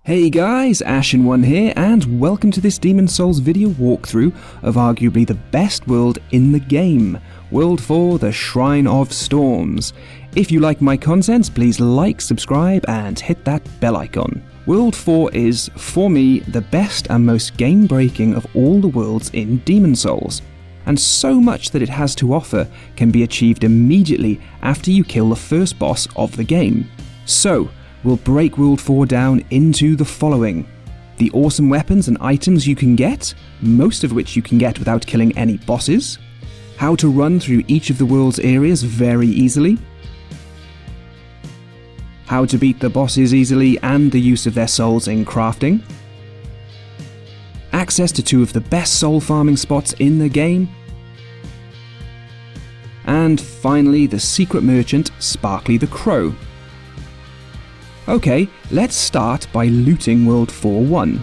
Hey guys, Ashen One here, and welcome to this Demon Souls video walkthrough of arguably the best world in the game, World 4, the Shrine of Storms. If you like my content, please like, subscribe, and hit that bell icon. World 4 is, for me, the best and most game-breaking of all the worlds in Demon Souls, and so much that it has to offer can be achieved immediately after you kill the first boss of the game. So, we'll break World 4 down into the following: the awesome weapons and items you can get, most of which you can get without killing any bosses, how to run through each of the world's areas very easily, how to beat the bosses easily and the use of their souls in crafting, access to two of the best soul farming spots in the game, and finally the secret merchant, Sparkly the Crow. Okay, let's start by looting World 4-1.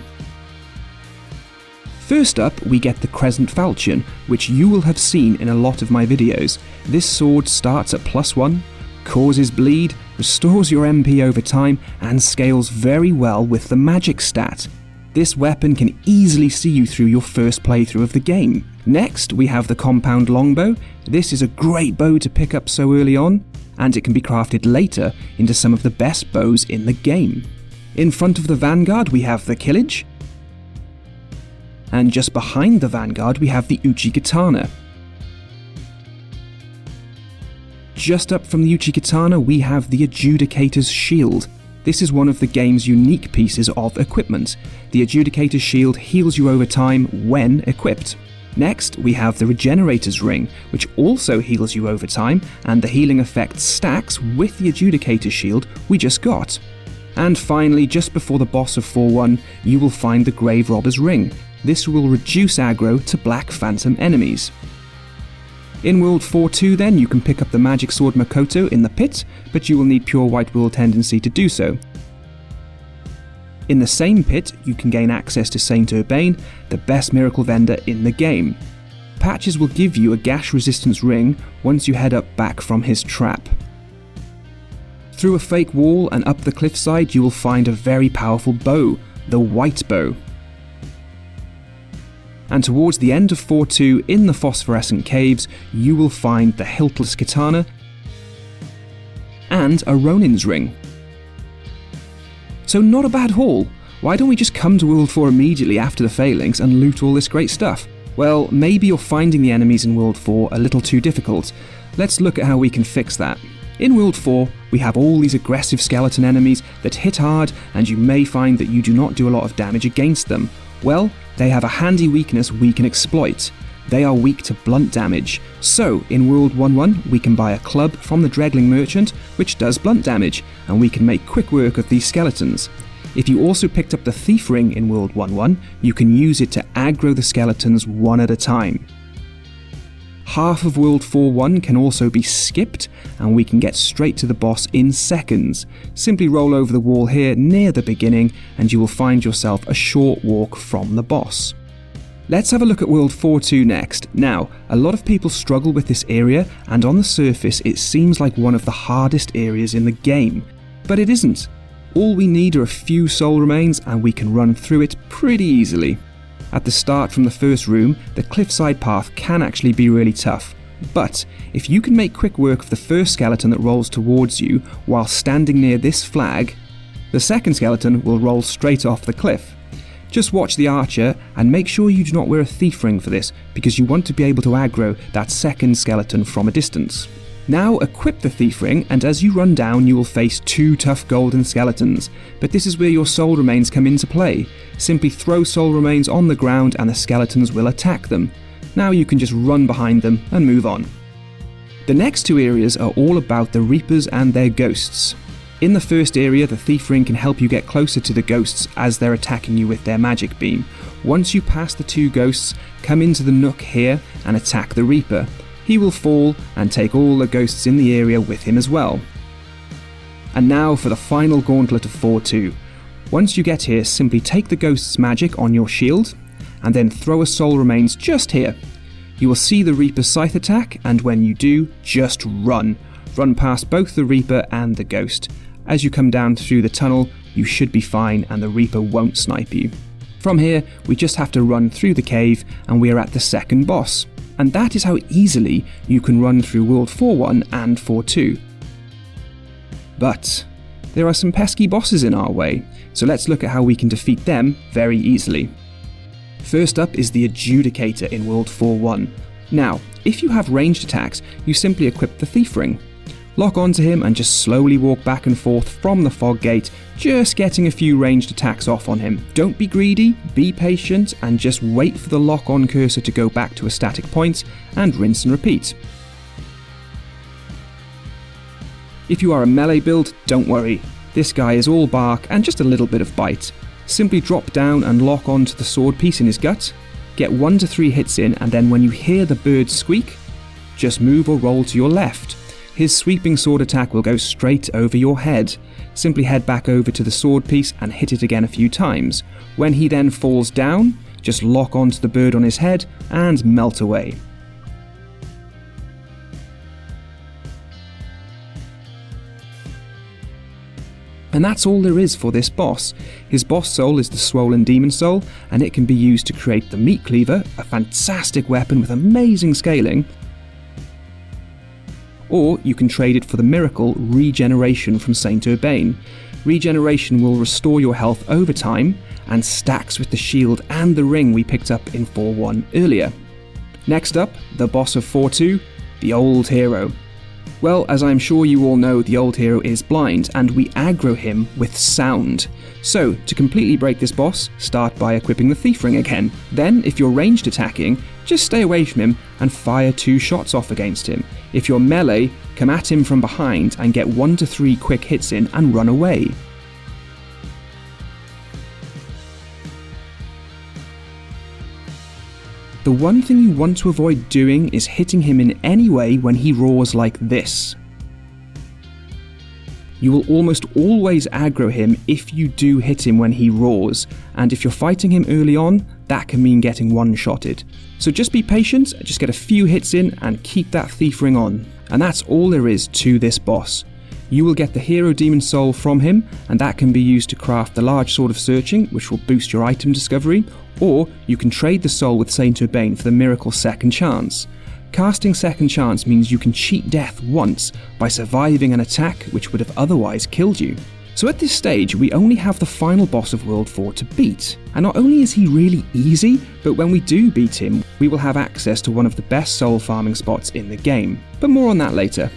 First up, we get the Crescent Falchion, which you will have seen in a lot of my videos. This sword starts at +1, causes bleed, restores your MP over time, and scales very well with the magic stat. This weapon can easily see you through your first playthrough of the game. Next, we have the Compound Longbow. This is a great bow to pick up so early on, and it can be crafted later into some of the best bows in the game. In front of the Vanguard we have the Killage, and just behind the Vanguard we have the Uchi Katana. Just up from the Uchi Katana we have the Adjudicator's Shield. This is one of the game's unique pieces of equipment. The Adjudicator's Shield heals you over time when equipped. Next, we have the Regenerator's Ring, which also heals you over time, and the healing effect stacks with the Adjudicator's Shield we just got. And finally, just before the boss of 4-1, you will find the Grave Robber's Ring. This will reduce aggro to Black Phantom enemies. In World 4-2 then, you can pick up the Magic Sword Makoto in the pit, but you will need Pure White Will Tendency to do so. In the same pit, you can gain access to Saint Urbane, the best miracle vendor in the game. Patches will give you a gash resistance ring once you head up back from his trap. Through a fake wall and up the cliffside, you will find a very powerful bow, the White Bow. And towards the end of 4-2, in the Phosphorescent Caves, you will find the Hiltless Katana and a Ronin's Ring. So not a bad haul. Why don't we just come to World 4 immediately after the Phalanx and loot all this great stuff? Well, maybe you're finding the enemies in World 4 a little too difficult. Let's look at how we can fix that. In World 4, we have all these aggressive skeleton enemies that hit hard, and you may find that you do not do a lot of damage against them. Well, they have a handy weakness we can exploit. They are weak to blunt damage. So, in World 1-1, we can buy a club from the Dregling Merchant, which does blunt damage, and we can make quick work of these skeletons. If you also picked up the Thief Ring in World 1-1, you can use it to aggro the skeletons one at a time. Half of World 4-1 can also be skipped, and we can get straight to the boss in seconds. Simply roll over the wall here near the beginning, and you will find yourself a short walk from the boss. Let's have a look at World 4-2 next. Now, a lot of people struggle with this area, and on the surface it seems like one of the hardest areas in the game. But it isn't. All we need are a few soul remains and we can run through it pretty easily. At the start from the first room, the cliffside path can actually be really tough. But if you can make quick work of the first skeleton that rolls towards you while standing near this flag, the second skeleton will roll straight off the cliff. Just watch the archer and make sure you do not wear a thief ring for this, because you want to be able to aggro that second skeleton from a distance. Now equip the thief ring, and as you run down you will face two tough golden skeletons, but this is where your soul remains come into play. Simply throw soul remains on the ground and the skeletons will attack them. Now you can just run behind them and move on. The next two areas are all about the Reapers and their ghosts. In the first area, the Thief Ring can help you get closer to the ghosts as they're attacking you with their magic beam. Once you pass the two ghosts, come into the nook here and attack the Reaper. He will fall and take all the ghosts in the area with him as well. And now for the final gauntlet of 4-2. Once you get here, simply take the ghost's magic on your shield, and then throw a soul remains just here. You will see the Reaper's scythe attack, and when you do, just run. Run past both the Reaper and the ghost. As you come down through the tunnel, you should be fine and the Reaper won't snipe you. From here, we just have to run through the cave and we are at the second boss. And that is how easily you can run through World 4.1 and 4.2. But there are some pesky bosses in our way, so let's look at how we can defeat them very easily. First up is the Adjudicator in World 4.1. Now, if you have ranged attacks, you simply equip the Thief Ring. Lock onto him and just slowly walk back and forth from the fog gate, just getting a few ranged attacks off on him. Don't be greedy, be patient, and just wait for the lock-on cursor to go back to a static point, and rinse and repeat. If you are a melee build, don't worry. This guy is all bark and just a little bit of bite. Simply drop down and lock onto the sword piece in his gut, get 1 to 3 hits in, and then when you hear the bird squeak, just move or roll to your left. His sweeping sword attack will go straight over your head. Simply head back over to the sword piece and hit it again a few times. When he then falls down, just lock onto the bird on his head and melt away. And that's all there is for this boss. His boss soul is the Swollen Demon Soul, and it can be used to create the Meat Cleaver, a fantastic weapon with amazing scaling, or you can trade it for the miracle Regeneration from Saint Urbain. Regeneration will restore your health over time, and stacks with the shield and the ring we picked up in 4.1 earlier. Next up, the boss of 4.2, the Old Hero. Well, as I'm sure you all know, the Old Hero is blind, and we aggro him with sound. So, to completely break this boss, start by equipping the Thief Ring again. Then, if you're ranged attacking, just stay away from him and fire 2 shots off against him. If you're melee, come at him from behind and get 1 to 3 quick hits in and run away. The one thing you want to avoid doing is hitting him in any way when he roars like this. You will almost always aggro him if you do hit him when he roars, and if you're fighting him early on, that can mean getting one-shotted. So just be patient, just get a few hits in and keep that Thief Ring on. And that's all there is to this boss. You will get the Hero Demon Soul from him, and that can be used to craft the Large Sword of Searching, which will boost your item discovery, or you can trade the soul with Saint Urbain for the Miracle Second Chance. Casting Second Chance means you can cheat death once by surviving an attack which would have otherwise killed you. So at this stage, we only have the final boss of World 4 to beat. And not only is he really easy, but when we do beat him, we will have access to one of the best soul farming spots in the game. But more on that later.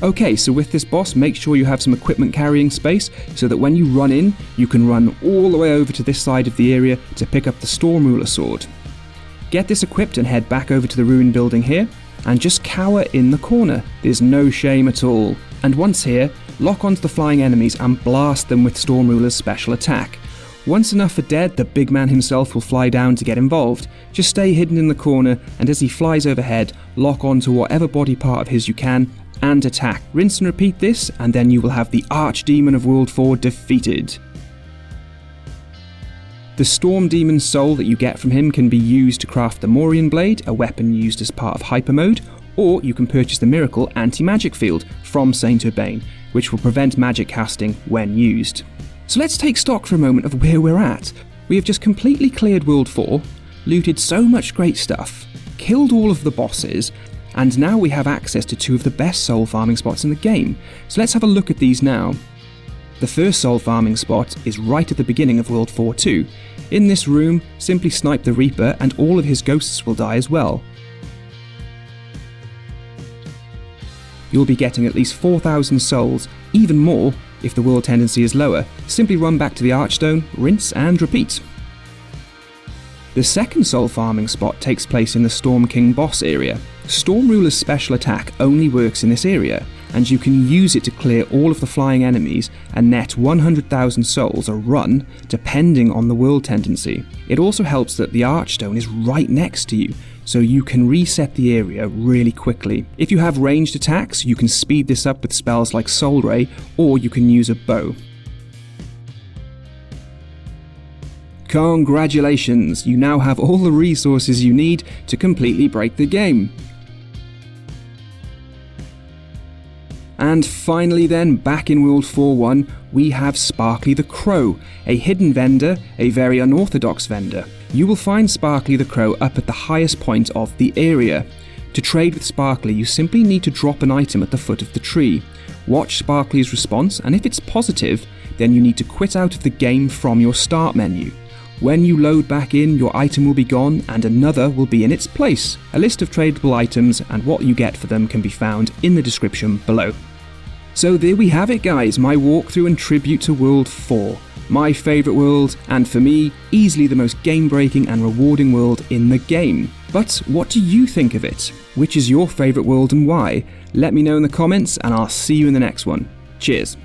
Okay, so with this boss, make sure you have some equipment carrying space so that when you run in, you can run all the way over to this side of the area to pick up the Storm Ruler sword. Get this equipped and head back over to the ruin building here, and just cower in the corner. There's no shame at all. And once here, lock onto the flying enemies and blast them with Storm Ruler's special attack. Once enough are dead, the big man himself will fly down to get involved. Just stay hidden in the corner, and as he flies overhead, lock onto whatever body part of his you can, and attack. Rinse and repeat this, and then you will have the Archdemon of World 4 defeated. The Storm Demon Soul that you get from him can be used to craft the Morian Blade, a weapon used as part of Hyper Mode, or you can purchase the Miracle Anti-Magic Field from Saint Urbain, which will prevent magic casting when used. So let's take stock for a moment of where we're at. We have just completely cleared World 4, looted so much great stuff, killed all of the bosses, and now we have access to 2 of the best soul farming spots in the game. So let's have a look at these now. The first soul farming spot is right at the beginning of World 4.2. In this room, simply snipe the Reaper and all of his ghosts will die as well. You'll be getting at least 4,000 souls, even more if the world tendency is lower. Simply run back to the Archstone, rinse and repeat. The second soul farming spot takes place in the Storm King boss area. Storm Ruler's special attack only works in this area, and you can use it to clear all of the flying enemies and net 100,000 souls a run, depending on the world tendency. It also helps that the Archstone is right next to you, so you can reset the area really quickly. If you have ranged attacks, you can speed this up with spells like Soul Ray, or you can use a bow. Congratulations, you now have all the resources you need to completely break the game. And finally then, back in World 4.1, we have Sparkly the Crow, a hidden vendor, a very unorthodox vendor. You will find Sparkly the Crow up at the highest point of the area. To trade with Sparkly, you simply need to drop an item at the foot of the tree. Watch Sparkly's response, and if it's positive, then you need to quit out of the game from your start menu. When you load back in, your item will be gone and another will be in its place. A list of tradable items and what you get for them can be found in the description below. So there we have it guys, my walkthrough and tribute to World 4. My favourite world, and for me, easily the most game-breaking and rewarding world in the game. But what do you think of it? Which is your favourite world and why? Let me know in the comments and I'll see you in the next one. Cheers.